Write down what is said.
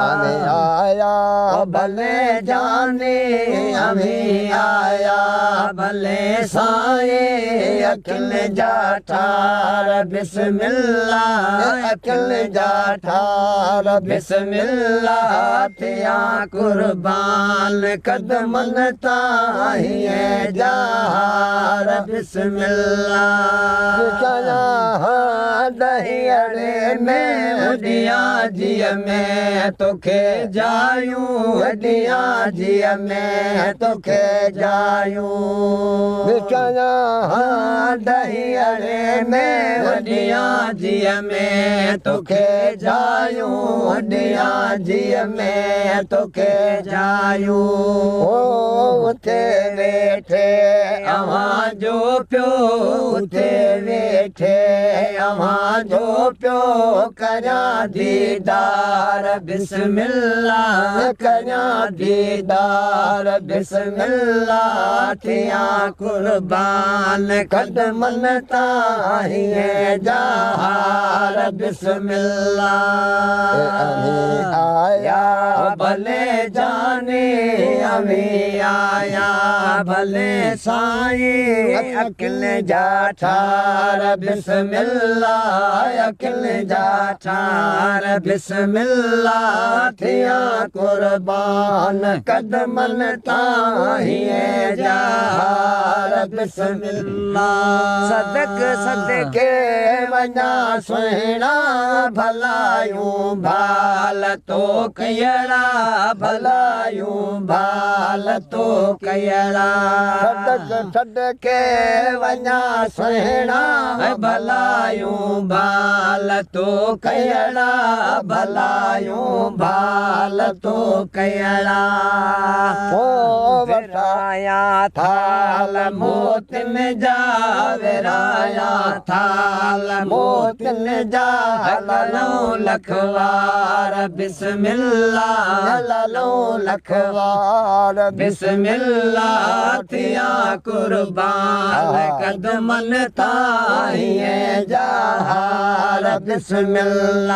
हमें आया भले जाने हमें आया भले साए अकिल जाठार बिस्मिल्लाह अकिल जाठार बिस्मिल्लाह थिया कुर्बान कदमन ताहिए जहार बिस्मिल्लाह दहियड़े में उडिया जिया में तोखे जायूं उडिया जिया में तोखे जायूं बिचना दहियड़े में उडिया जिया में तोखे जायूं उडिया जिया में तोखे जायूं उते वेठे अवां जो पियो उते वेठे अवां जो पियो करा दीदार बिस्मिल्लाह करा दीदार बिस्मिल्लाह थिया कुर्बान कदमन ताहिए जहार बिस्मिल्लाह आया भले जाने अभी आया भले साईं अकिल जाठार बिस्मिल्लाह अकिल जाठार बिस्मिल्लाह थिया कुर्बान कदमन ताहिए जहार बिस्मिल्लाह सदक सदके वञा सुहिणा भलायूं भाल तो कयड़ा भलायूं भाल तो कयड़ा सदक सदके वञा सुहिणा भलायूं भाल तो कयड़ा भलायूं भाल तो कयड़ा ओ वराया थाल मोतिन जा विराया थाल मोतिन जा हलूं लखवार बिस्मिल्लाह हलूं लखवार बिस्मिल्लाह थिया कुर्बान कदमन ताहिए जहार बिस्मिल्लाह।